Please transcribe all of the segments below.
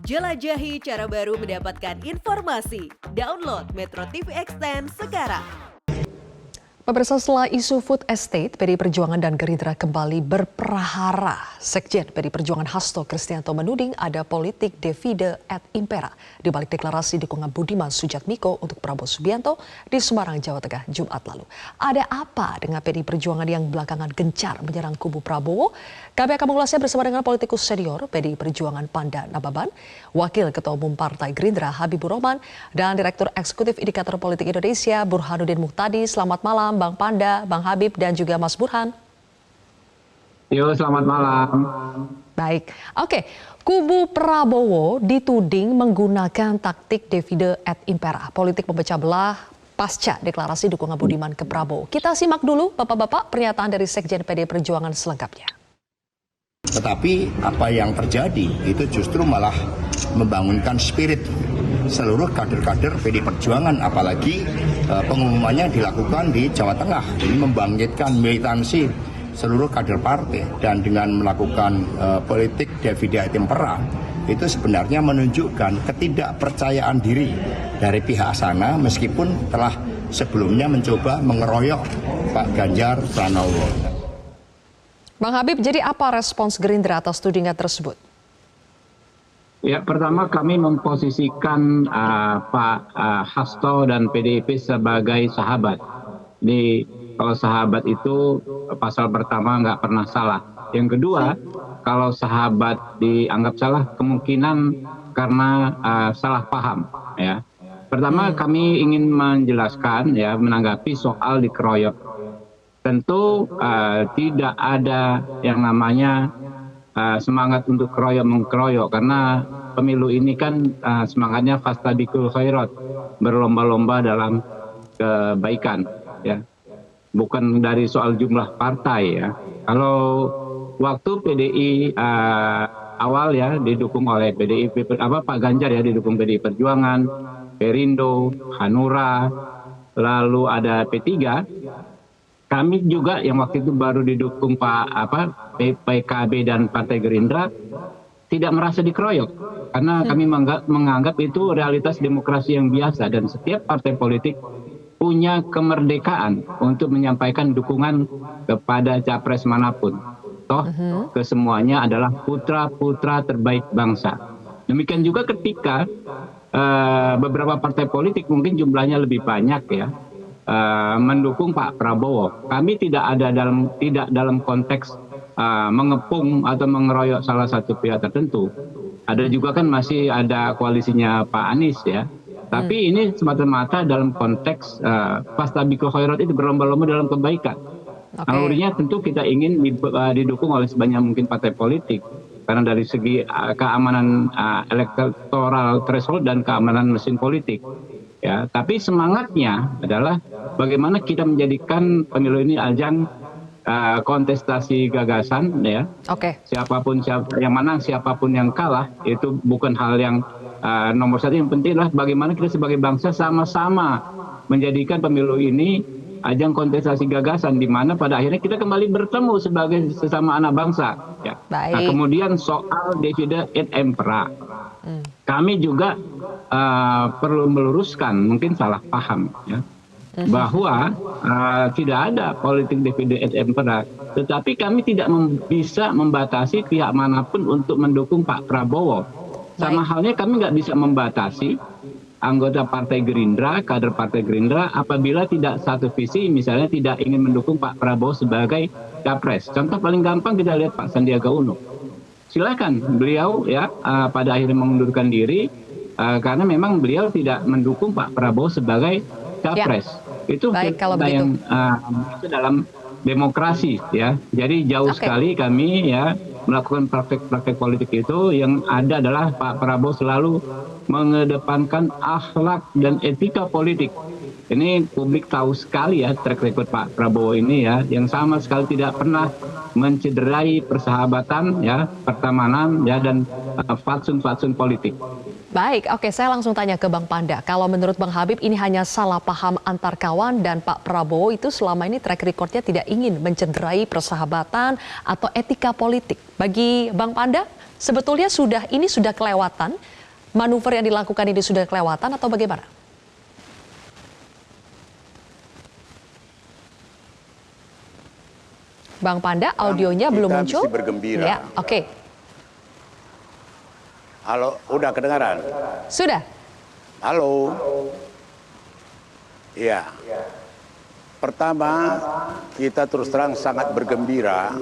Jelajahi cara baru mendapatkan informasi. Download Metro TV Extend sekarang. Pemirsa, setelah isu food estate, PDI Perjuangan dan Gerindra kembali berprahara. Sekjen PDI Perjuangan Hasto Kristianto menuding ada politik divide et impera di balik deklarasi dukungan Budiman Sujatmiko untuk Prabowo Subianto di Semarang, Jawa Tengah, Jumat lalu. Ada apa dengan PDI Perjuangan yang belakangan gencar menyerang kubu Prabowo? Kami akan mengulasnya bersama dengan politikus senior PDI Perjuangan Panda Nababan, Wakil Ketua Umum Partai Gerindra Habibur Rahman, dan Direktur Eksekutif Indikator Politik Indonesia Burhanuddin Muhtadi. Selamat malam Bang Panda, Bang Habib, dan juga Mas Burhan. Yo, selamat malam. Baik, oke. Kubu Prabowo dituding menggunakan taktik divide et impera, politik memecah belah pasca deklarasi dukungan Budiman ke Prabowo. Kita simak dulu Bapak-Bapak pernyataan dari Sekjen PDI Perjuangan selengkapnya. Tetapi apa yang terjadi itu justru malah membangunkan spirit seluruh kader-kader PDI Perjuangan, apalagi pengumumannya dilakukan di Jawa Tengah. Ini membangkitkan militansi seluruh kader partai, dan dengan melakukan politik divide et impera itu sebenarnya menunjukkan ketidakpercayaan diri dari pihak sana, meskipun telah sebelumnya mencoba mengeroyok Pak Ganjar Pranowo. Bang Habib, jadi apa respons Gerindra atas tudingan tersebut? Ya, pertama kami memposisikan Pak Hasto dan PDIP sebagai sahabat. Jadi kalau sahabat itu pasal pertama nggak pernah salah. Yang kedua, kalau sahabat dianggap salah, kemungkinan karena salah paham. Ya, pertama kami ingin menjelaskan, ya, menanggapi soal dikeroyok. Tentu tidak ada yang namanya semangat untuk mengkeroyok, karena pemilu ini kan semangatnya fastabiqul khairat, berlomba-lomba dalam kebaikan, ya, bukan dari soal jumlah partai, ya. Kalau waktu PDI awal, ya, didukung oleh Pak Ganjar, ya, didukung PDI Perjuangan, Perindo, Hanura, lalu ada P3. Kami juga yang waktu itu baru didukung PKB dan Partai Gerindra tidak merasa dikeroyok, karena kami menganggap itu realitas demokrasi yang biasa, dan setiap partai politik punya kemerdekaan untuk menyampaikan dukungan kepada capres manapun. Toh kesemuanya adalah putra-putra terbaik bangsa. Demikian juga ketika beberapa partai politik, mungkin jumlahnya lebih banyak, ya, mendukung Pak Prabowo. Kami tidak dalam konteks mengepung atau mengeroyok salah satu pihak tertentu. Ada juga kan masih ada koalisinya Pak Anies, ya. Tapi ini semata-mata dalam konteks fastabiqul khairat, itu berlomba-lomba dalam kebaikan. Alurnya tentu kita ingin didukung oleh sebanyak mungkin partai politik, karena dari segi keamanan electoral threshold dan keamanan mesin politik. Ya, tapi semangatnya adalah bagaimana kita menjadikan pemilu ini ajang kontestasi gagasan, ya. Siapapun yang menang, siapapun yang kalah, itu bukan hal yang nomor satu. Yang penting adalah bagaimana kita sebagai bangsa sama-sama menjadikan pemilu ini ajang kontestasi gagasan, di mana pada akhirnya kita kembali bertemu sebagai sesama anak bangsa, ya. Nah, kemudian soal divide et impera, kami juga perlu meluruskan, mungkin salah paham, ya, bahwa tidak ada politik divide et impera, tetapi kami tidak bisa membatasi pihak manapun untuk mendukung Pak Prabowo. Sama halnya kami nggak bisa membatasi anggota Partai Gerindra, kader Partai Gerindra, apabila tidak satu visi, misalnya tidak ingin mendukung Pak Prabowo sebagai capres. Contoh paling gampang kita lihat Pak Sandiaga Uno. Silakan beliau, ya, pada akhirnya mengundurkan diri karena memang beliau tidak mendukung Pak Prabowo sebagai capres. Itu yang itu dalam demokrasi, ya. Jadi jauh sekali kami, ya, melakukan praktek-praktek politik itu. Yang ada adalah Pak Prabowo selalu mengedepankan akhlak dan etika politik. Ini publik tahu sekali, ya, track record Pak Prabowo ini, ya, yang sama sekali tidak pernah mencederai persahabatan, ya, pertemanan, ya, dan fatsun-fatsun politik. Baik, oke, saya langsung tanya ke Bang Panda. Kalau menurut Bang Habib ini hanya salah paham antar kawan, dan Pak Prabowo itu selama ini track recordnya tidak ingin mencederai persahabatan atau etika politik. Bagi Bang Panda? Sebetulnya ini sudah kelewatan, manuver yang dilakukan ini sudah kelewatan atau bagaimana? Bang Panda, audionya belum muncul. Kita mesti bergembira. Ya, oke. Halo, udah kedengaran? Sudah. Halo. Iya. Pertama, kita terus terang sangat bergembira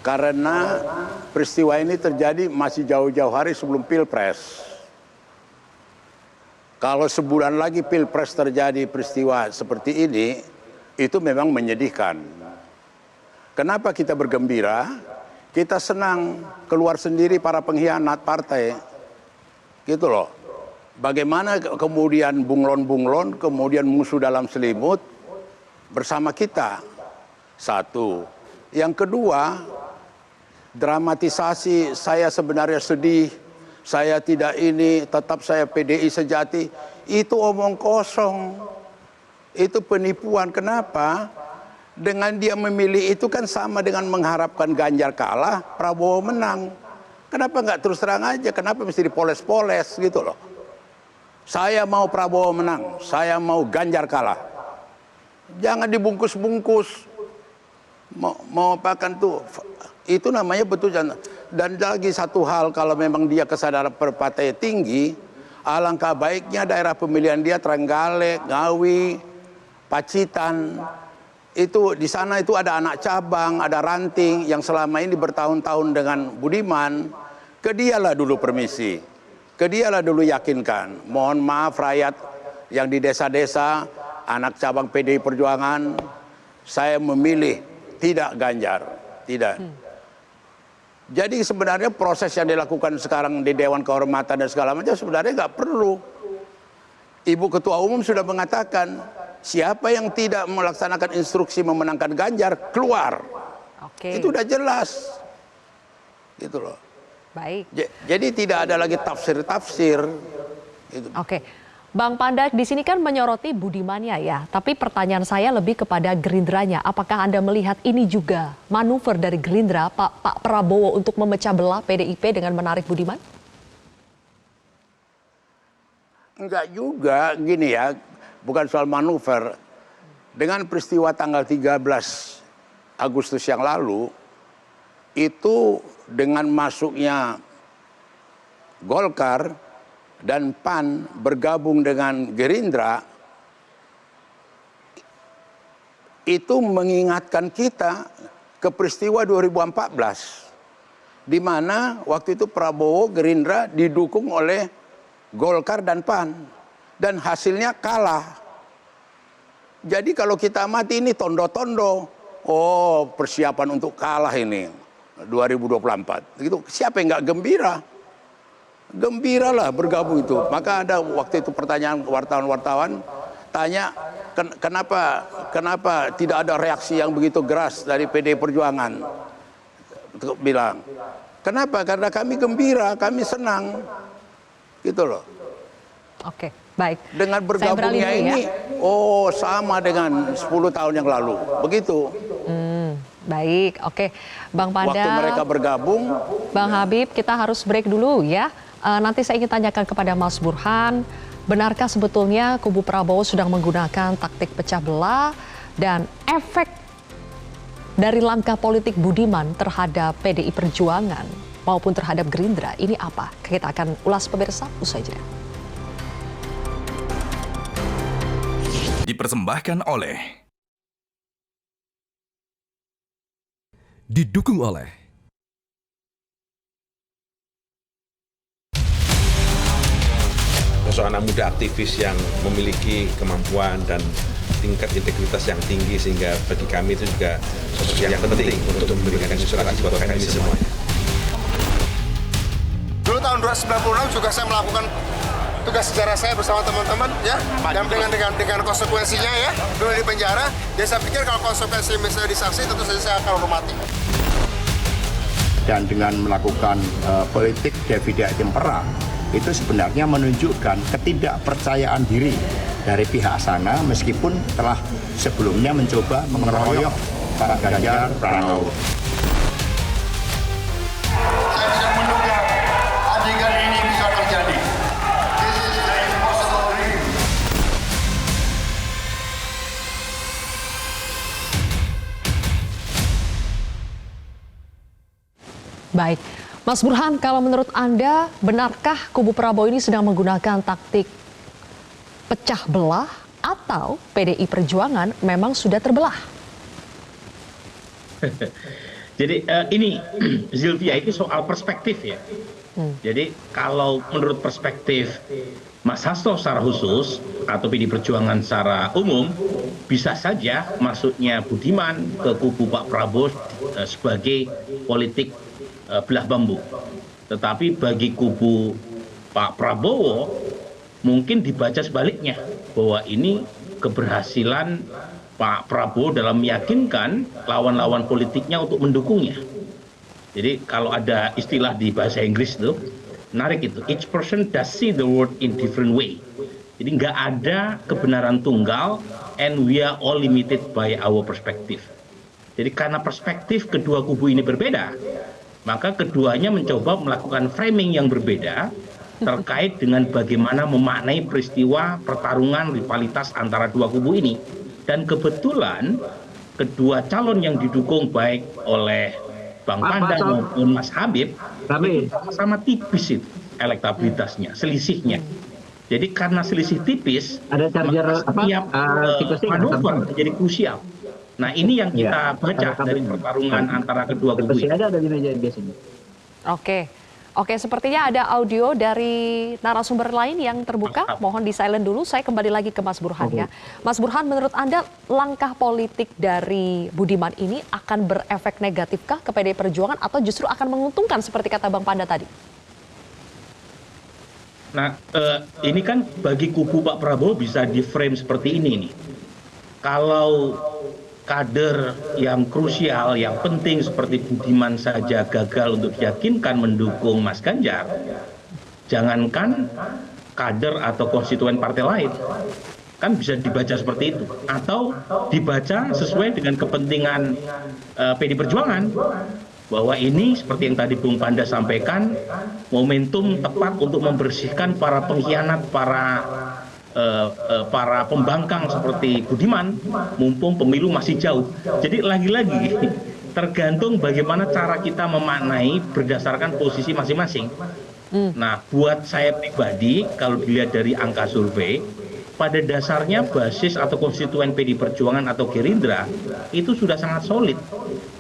karena peristiwa ini terjadi masih jauh-jauh hari sebelum Pilpres. Kalau sebulan lagi Pilpres terjadi peristiwa seperti ini, itu memang menyedihkan. Kenapa kita bergembira? Kita senang keluar sendiri para pengkhianat partai. Gitu loh. Bagaimana kemudian bunglon-bunglon, kemudian musuh dalam selimut bersama kita. Satu. Yang kedua, dramatisasi saya sebenarnya sedih, saya tidak ini, tetap saya PDI sejati. Itu omong kosong. Itu penipuan. Kenapa? Dengan dia memilih itu kan sama dengan mengharapkan Ganjar kalah, Prabowo menang. Kenapa nggak terus terang aja? Kenapa mesti dipoles-poles gitu loh? Saya mau Prabowo menang, saya mau Ganjar kalah. Jangan dibungkus-bungkus. Mau apakan tuh? Itu namanya betul. Dan lagi satu hal, kalau memang dia kesadaran berpartai tinggi, alangkah baiknya daerah pemilihan dia Trenggalek, Ngawi, Pacitan. Itu di sana itu ada anak cabang, ada ranting yang selama ini bertahun-tahun dengan Budiman. Ke dialah dulu permisi, ke dialah dulu yakinkan. Mohon maaf rakyat yang di desa-desa, anak cabang PDI Perjuangan, saya memilih tidak Ganjar, tidak. Jadi sebenarnya proses yang dilakukan sekarang di Dewan Kehormatan dan segala macam sebenarnya nggak perlu. Ibu Ketua Umum sudah mengatakan, siapa yang tidak melaksanakan instruksi memenangkan Ganjar, keluar. Oke. Itu udah jelas. Gitu loh. Baik. Jadi tidak ada lagi tafsir-tafsir. Gitu. Oke. Bang Panda di sini kan menyoroti Budimannya ya, tapi pertanyaan saya lebih kepada Gerindranya. Apakah Anda melihat ini juga manuver dari Gerindra, Pak Prabowo untuk memecah belah PDIP dengan menarik Budiman? Enggak juga, gini ya, bukan soal manuver. Dengan peristiwa tanggal 13 Agustus yang lalu, itu dengan masuknya Golkar dan PAN bergabung dengan Gerindra, itu mengingatkan kita ke peristiwa 2014, di mana waktu itu Prabowo Gerindra didukung oleh Golkar dan PAN, dan hasilnya kalah. Jadi kalau kita amati ini tondo-tondo, oh persiapan untuk kalah ini 2024. Gitu. Siapa yang nggak gembira? Gembiralah bergabung itu. Maka ada waktu itu pertanyaan wartawan-wartawan tanya kenapa tidak ada reaksi yang begitu keras dari PDI Perjuangan? Untuk bilang, kenapa? Karena kami gembira, kami senang. Gitu loh. Oke, baik. Dengan bergabungnya ini, oh sama dengan 10 tahun yang lalu. Begitu. Baik, oke. Bang Panda. Waktu mereka bergabung. Bang Habib, kita harus break dulu ya. Nanti saya ingin tanyakan kepada Mas Burhan, benarkah sebetulnya kubu Prabowo sedang menggunakan taktik pecah belah dan efek dari langkah politik Budiman terhadap PDI Perjuangan maupun terhadap Gerindra ini apa? Kita akan ulas pemirsa usai jeda. Dipersembahkan oleh, didukung oleh sosok anak muda aktivis yang memiliki kemampuan dan tingkat integritas yang tinggi, sehingga bagi kami itu juga sosok yang penting untuk memberikan inspirasi buat kami semuanya. Dulu tahun 1996 juga saya melakukan tugas sejarah saya bersama teman-teman ya, dan dengan konsekuensinya ya, dulu di penjara. Jadi saya pikir kalau konsekuensi misalnya disaksi, tentu saja saya akan hormati. Dan dengan melakukan politik divide et impera, itu sebenarnya menunjukkan ketidakpercayaan diri dari pihak sana, meskipun telah sebelumnya mencoba mengeroyok Pak Ganjar Pranowo. Saya Baik, Mas Burhan, kalau menurut Anda, benarkah kubu Prabowo ini sedang menggunakan taktik pecah belah atau PDI Perjuangan memang sudah terbelah? Jadi ini Zilvia itu soal perspektif ya. Jadi kalau menurut perspektif Mas Hasto secara khusus atau PD Perjuangan secara umum, bisa saja masuknya Budiman ke kubu Pak Prabowo sebagai politik belah bambu. Tetapi bagi kubu Pak Prabowo mungkin dibaca sebaliknya, bahwa ini keberhasilan Pak Prabowo dalam meyakinkan lawan-lawan politiknya untuk mendukungnya. Jadi kalau ada istilah di bahasa Inggris itu, menarik itu, each person does see the world in different way. Jadi nggak ada kebenaran tunggal, and we are all limited by our perspective. Jadi karena perspektif kedua kubu ini berbeda, maka keduanya mencoba melakukan framing yang berbeda terkait dengan bagaimana memaknai peristiwa pertarungan rivalitas antara dua kubu ini. Dan kebetulan kedua calon yang didukung baik oleh Bang Panda maupun Mas Habib itu sama tipis itu elektabilitasnya, selisihnya. Jadi karena selisih tipis, Ada charger setiap manuver menjadi krusial. Nah ini yang kita baca dari pertarungan antara kedua kubu ini. Ada di meja biasanya. Oke, sepertinya ada audio dari narasumber lain yang terbuka. Mohon di silent dulu, saya kembali lagi ke Mas Burhan ya. Mas Burhan, menurut Anda langkah politik dari Budiman ini akan berefek negatifkah ke PDI Perjuangan atau justru akan menguntungkan seperti kata Bang Panda tadi? Nah, ini kan bagi kubu Pak Prabowo bisa di-frame seperti ini nih. Kalau kader yang krusial, yang penting seperti Budiman saja gagal untuk diyakinkan mendukung Mas Ganjar, jangankan kader atau konstituen partai lain, kan bisa dibaca seperti itu. Atau dibaca sesuai dengan kepentingan PD Perjuangan, bahwa ini seperti yang tadi Bung Panda sampaikan, momentum tepat untuk membersihkan para pengkhianat, para pembangkang seperti Budiman, mumpung pemilu masih jauh. Jadi lagi-lagi tergantung bagaimana cara kita memaknai berdasarkan posisi masing-masing. Nah, buat saya pribadi, kalau dilihat dari angka survei, pada dasarnya basis atau konstituen PD Perjuangan atau Gerindra itu sudah sangat solid.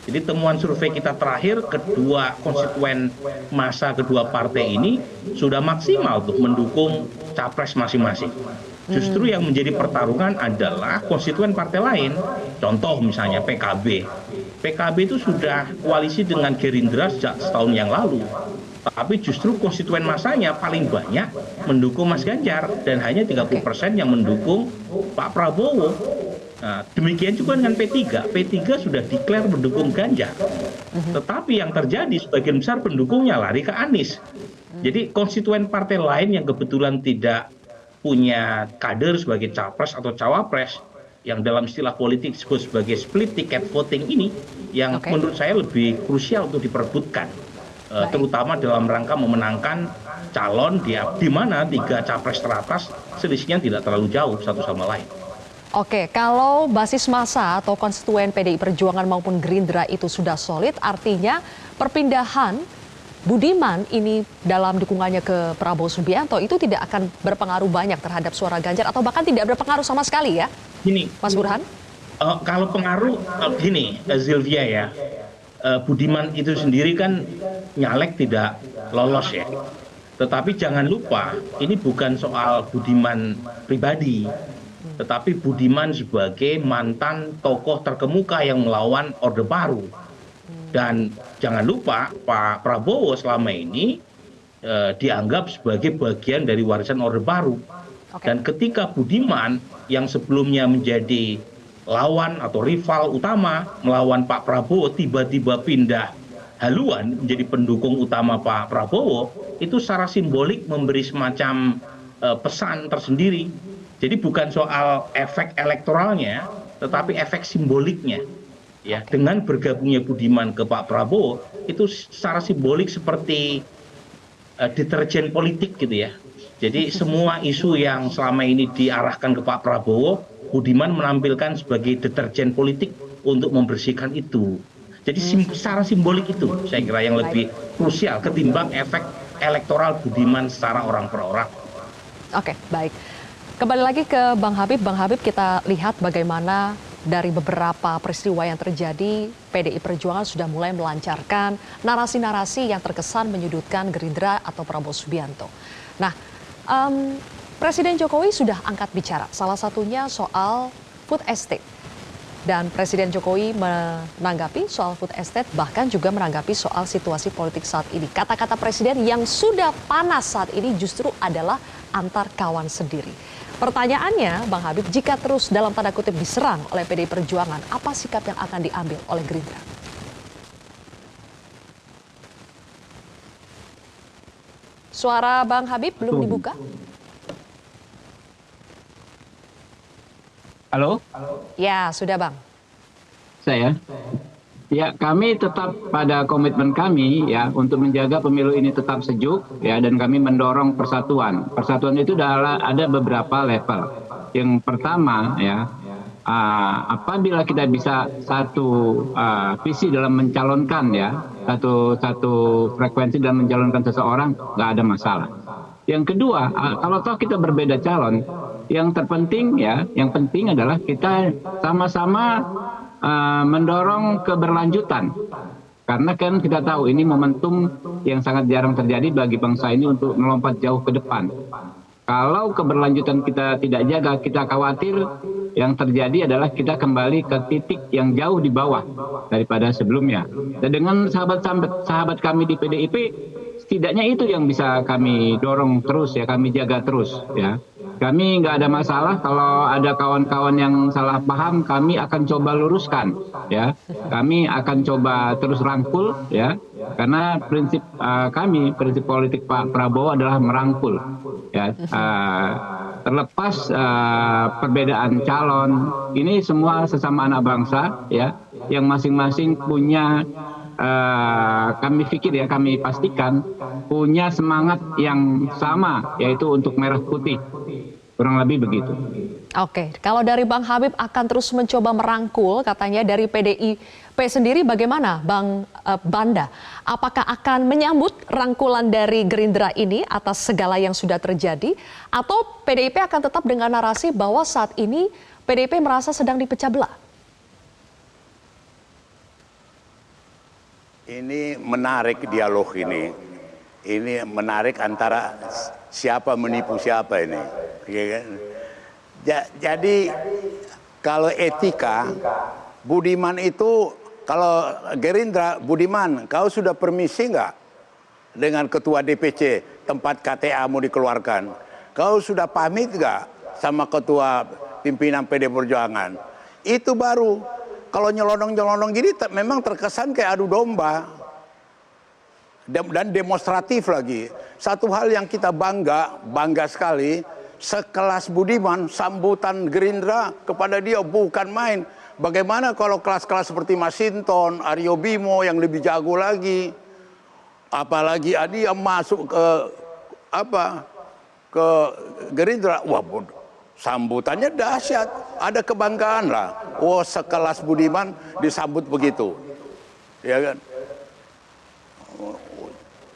Jadi temuan survei kita terakhir, kedua konstituen masa kedua partai ini sudah maksimal untuk mendukung capres masing-masing. Justru yang menjadi pertarungan adalah konstituen partai lain. Contoh misalnya PKB. PKB itu sudah koalisi dengan Gerindra sejak setahun yang lalu. Tapi justru konstituen masanya paling banyak mendukung Mas Ganjar dan hanya 30% yang mendukung Pak Prabowo. Nah, demikian juga dengan P3. P3 sudah declare mendukung Ganjar. Tetapi yang terjadi sebagian besar pendukungnya lari ke Anies. Jadi konstituen partai lain yang kebetulan tidak punya kader sebagai capres atau cawapres, yang dalam istilah politik disebut sebagai split ticket voting ini, yang menurut saya lebih krusial untuk diperebutkan. Terutama dalam rangka memenangkan calon di mana 3 capres teratas selisihnya tidak terlalu jauh satu sama lain. Oke, kalau basis massa atau konstituen PDI Perjuangan maupun Gerindra itu sudah solid, artinya perpindahan Budiman ini dalam dukungannya ke Prabowo Subianto itu tidak akan berpengaruh banyak terhadap suara Ganjar atau bahkan tidak berpengaruh sama sekali ya, Gini, Mas Burhan? Kalau pengaruh, gini Zilvia ya, Budiman itu sendiri kan nyalek tidak lolos ya. Tetapi jangan lupa, ini bukan soal Budiman pribadi, tetapi Budiman sebagai mantan tokoh terkemuka yang melawan Orde Baru. Dan jangan lupa Pak Prabowo selama ini dianggap sebagai bagian dari warisan Orde Baru. Dan ketika Budiman yang sebelumnya menjadi lawan atau rival utama melawan Pak Prabowo tiba-tiba pindah haluan menjadi pendukung utama Pak Prabowo, itu secara simbolik memberi semacam pesan tersendiri. Jadi bukan soal efek elektoralnya, tetapi efek simboliknya. Ya, dengan bergabungnya Budiman ke Pak Prabowo itu secara simbolik seperti deterjen politik gitu ya. Jadi semua isu yang selama ini diarahkan ke Pak Prabowo, Budiman menampilkan sebagai deterjen politik untuk membersihkan itu. Jadi secara simbolik itu saya kira yang lebih krusial ketimbang efek elektoral Budiman secara orang per orang. Oke, baik. Kembali lagi ke Bang Habib. Bang Habib, kita lihat bagaimana dari beberapa peristiwa yang terjadi, PDI Perjuangan sudah mulai melancarkan narasi-narasi yang terkesan menyudutkan Gerindra atau Prabowo Subianto. Nah, Presiden Jokowi sudah angkat bicara, salah satunya soal food estate. Dan Presiden Jokowi menanggapi soal food estate, bahkan juga menanggapi soal situasi politik saat ini. Kata-kata Presiden yang sudah panas saat ini justru adalah antar kawan sendiri. Pertanyaannya, Bang Habib, jika terus dalam tanda kutip diserang oleh PDI Perjuangan, apa sikap yang akan diambil oleh Gerindra? Suara Bang Habib belum dibuka? Halo? Ya, sudah Bang. Saya? Ya, kami tetap pada komitmen kami ya untuk menjaga pemilu ini tetap sejuk ya, dan kami mendorong persatuan. Persatuan itu ada beberapa level. Yang pertama ya, apabila kita bisa satu visi dalam mencalonkan ya, satu frekuensi dalam mencalonkan seseorang, nggak ada masalah. Yang kedua, kalau toh kita berbeda calon, yang terpenting ya, yang penting adalah kita sama-sama mendorong keberlanjutan. Karena kan kita tahu ini momentum yang sangat jarang terjadi bagi bangsa ini untuk melompat jauh ke depan. Kalau keberlanjutan kita tidak jaga, kita khawatir yang terjadi adalah kita kembali ke titik yang jauh di bawah daripada sebelumnya. Dan dengan sahabat kami di PDIP, setidaknya itu yang bisa kami dorong terus ya, kami jaga terus ya. Kami nggak ada masalah kalau ada kawan-kawan yang salah paham, kami akan coba luruskan ya. Kami akan coba terus rangkul ya. Karena prinsip prinsip politik Pak Prabowo adalah merangkul ya. Terlepas perbedaan calon, ini semua sesama anak bangsa ya, yang masing-masing punya kami pikir ya, kami pastikan punya semangat yang sama, yaitu untuk merah putih. Kurang lebih begitu. Oke, kalau dari Bang Habib akan terus mencoba merangkul, katanya dari PDIP sendiri bagaimana Bang Banda? Apakah akan menyambut rangkulan dari Gerindra ini atas segala yang sudah terjadi? Atau PDIP akan tetap dengan narasi bahwa saat ini PDIP merasa sedang dipecah belah? Ini menarik dialog ini. Ini menarik antara siapa menipu siapa ini. Jadi kalau etika, Budiman itu, kalau Gerindra, Budiman, kau sudah permisi nggak dengan ketua DPC tempat KTA mau dikeluarkan? Kau sudah pamit nggak sama ketua pimpinan PD Perjuangan? Itu baru. Kalau nyelonong-nyelonong gini memang terkesan kayak adu domba. Dan demonstratif lagi. Satu hal yang kita bangga sekali, sekelas Budiman, sambutan Gerindra kepada dia bukan main. Bagaimana kalau kelas-kelas seperti Masinton, Aryo Bimo yang lebih jago lagi, apalagi dia masuk ke Gerindra, wah sambutannya dahsyat, ada kebanggaan lah. Oh, sekelas Budiman disambut begitu, ya kan?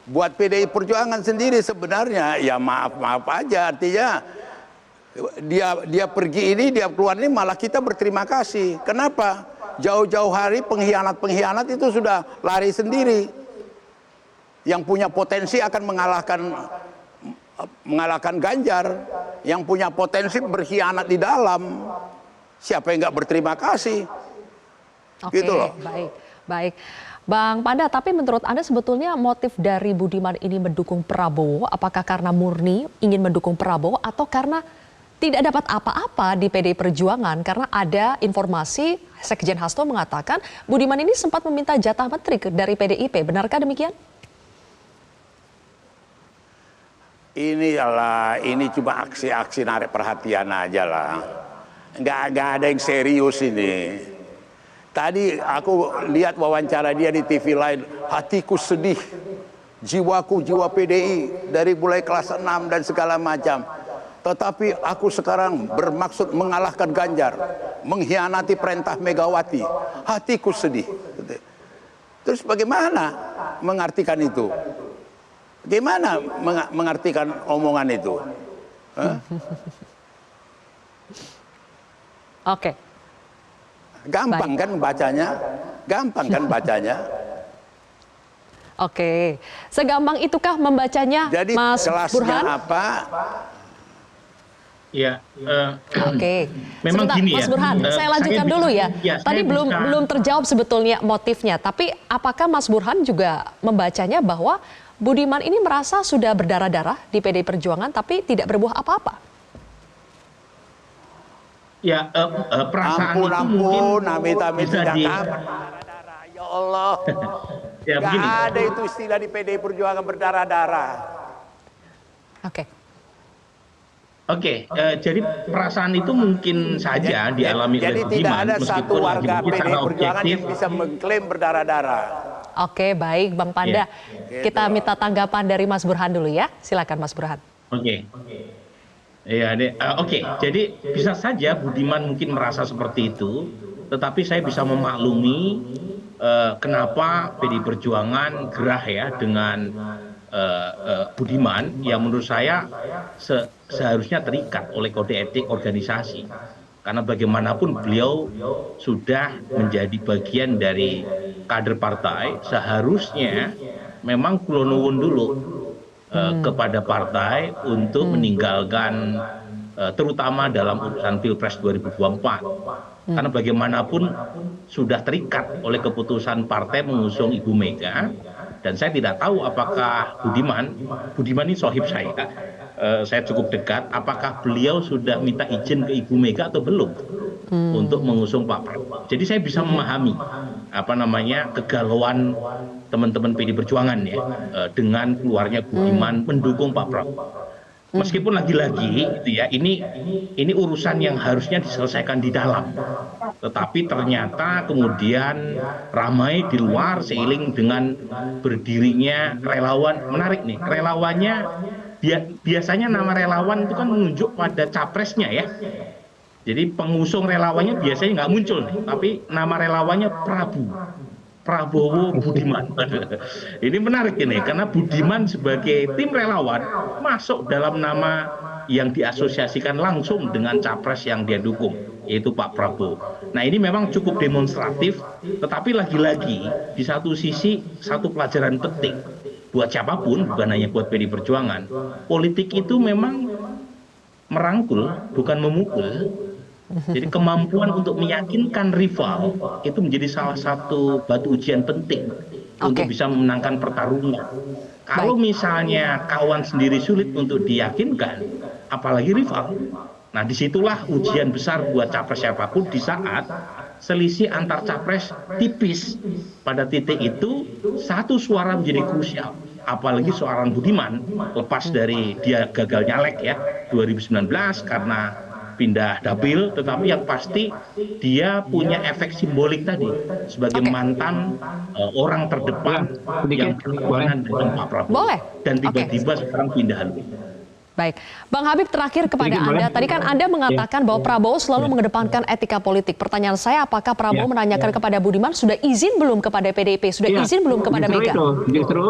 Buat PDI Perjuangan sendiri sebenarnya ya maaf aja, artinya dia pergi ini, dia keluar ini, malah kita berterima kasih. Kenapa? Jauh-jauh hari pengkhianat itu sudah lari sendiri. Yang punya potensi akan mengalahkan Ganjar, yang punya potensi berkhianat di dalam. Siapa yang nggak berterima kasih? Oke, gitu loh. Baik. Bang Panda, tapi menurut Anda sebetulnya motif dari Budiman ini mendukung Prabowo, apakah karena murni ingin mendukung Prabowo atau karena tidak dapat apa-apa di PDI Perjuangan? Karena ada informasi Sekjen Hasto mengatakan Budiman ini sempat meminta jatah menteri dari PDIP. Benarkah demikian? Ini cuma aksi-aksi narik perhatian aja lah. Nggak ada yang serius ini. Tadi aku lihat wawancara dia di TV lain, hatiku sedih, jiwaku jiwa PDI dari mulai kelas 6 dan segala macam. Tetapi aku sekarang bermaksud mengalahkan Ganjar, mengkhianati perintah Megawati. Hatiku sedih. Terus bagaimana mengartikan itu? Bagaimana mengartikan omongan itu? Oke. Gampang kan bacanya? Gampang kan bacanya? Oke. Segampang itukah membacanya, Jadi Mas kelasnya Burhan? apa? Ya, Oke. memang Sebentar, gini Mas ya. Burhan, saya lanjutkan bisa- dulu ya. saya Tadi belum terjawab sebetulnya motifnya. Tapi apakah Mas Burhan juga membacanya bahwa Budiman ini merasa sudah berdarah-darah di PDI Perjuangan tapi tidak berbuah apa-apa? Ya, perasaan itu mungkin Amit-amit bisa tidak di... berdarah. Ya Allah. Ya, Nggak begini. ada itu istilah di PDI Perjuangan berdarah-darah. Oke. Oke, jadi perasaan itu mungkin saja dialami Jadi oleh tidak Budiman, ada satu meskipun warga lagi-lagi PDI secara Perjuangan objektif. yang bisa mengklaim berdarah-darah. Oke, baik Bang Panda. Kita minta tanggapan dari Mas Burhan dulu ya. Silakan Mas Burhan. Oke. Ya, oke. Jadi bisa saja Budiman mungkin merasa seperti itu, tetapi saya bisa memaklumi kenapa PDI Perjuangan gerah ya dengan Budiman yang menurut saya seharusnya terikat oleh kode etik organisasi. Karena bagaimanapun beliau sudah menjadi bagian dari kader partai, seharusnya memang kulonuwun dulu kepada partai untuk meninggalkan terutama dalam urusan Pilpres 2024. Karena bagaimanapun sudah terikat oleh keputusan partai mengusung Ibu Mega, dan saya tidak tahu apakah Budiman ini sohib saya cukup dekat, apakah beliau sudah minta izin ke Ibu Mega atau belum untuk mengusung Pak Prabowo. Jadi saya bisa memahami kegalauan teman-teman PDI Perjuangan ya dengan keluarnya Budiman mendukung Pak Prabowo. Meskipun lagi-lagi gitu ya, ini urusan yang harusnya diselesaikan di dalam. Tetapi ternyata kemudian ramai di luar seiring dengan berdirinya relawan. Menarik nih, relawannya biasanya nama relawan itu kan menunjuk pada capresnya ya. Jadi pengusung relawannya biasanya nggak muncul nih, tapi nama relawannya Prabowo Budiman. Ini menarik ini karena Budiman sebagai tim relawan masuk dalam nama yang diasosiasikan langsung dengan capres yang dia dukung, yaitu Pak Prabowo. Nah ini memang cukup demonstratif, tetapi lagi-lagi di satu sisi satu pelajaran penting buat siapapun, bukan hanya buat PDI Perjuangan. Politik itu memang merangkul, bukan memukul. Jadi kemampuan untuk meyakinkan rival itu menjadi salah satu batu ujian penting untuk bisa memenangkan pertarungan. Kalau misalnya kawan sendiri sulit untuk diyakinkan, apalagi rival. Nah disitulah ujian besar buat capres siapapun di saat selisih antar capres tipis. Pada titik itu satu suara menjadi krusial. Apalagi seorang Budiman lepas dari dia gagal nyalek ya 2019 karena pindah dapil, tetapi yang pasti dia punya efek simbolik tadi sebagai mantan orang terdepan yang berhubungan dengan Pak Prabowo. Boleh. Dan tiba-tiba sekarang pindah haluan. Baik, Bang Habib terakhir kepada Anda. Tadi kan Anda mengatakan bahwa Prabowo selalu mengedepankan etika politik. Pertanyaan saya, apakah Prabowo menanyakan kepada Budiman sudah izin belum kepada PDIP, sudah izin belum kepada Mega? Justru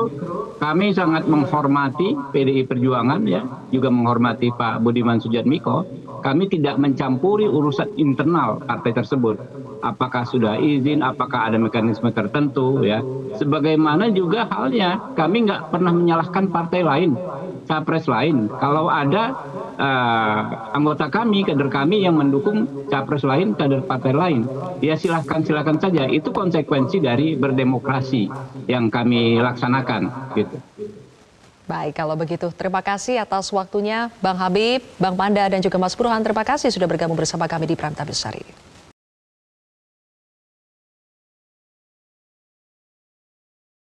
kami sangat menghormati PDI Perjuangan ya, juga menghormati Pak Budiman Sujatmiko. Kami tidak mencampuri urusan internal partai tersebut. Apakah sudah izin, apakah ada mekanisme tertentu ya. Sebagaimana juga halnya kami nggak pernah menyalahkan partai lain, capres lain. Kalau ada anggota kami, kader kami yang mendukung capres lain, kader partai lain, ya silakan saja. Itu konsekuensi dari berdemokrasi yang kami laksanakan gitu. Baik, kalau begitu terima kasih atas waktunya Bang Habib, Bang Panda dan juga Mas Burhan. Terima kasih sudah bergabung bersama kami di Prime Time Besar ini.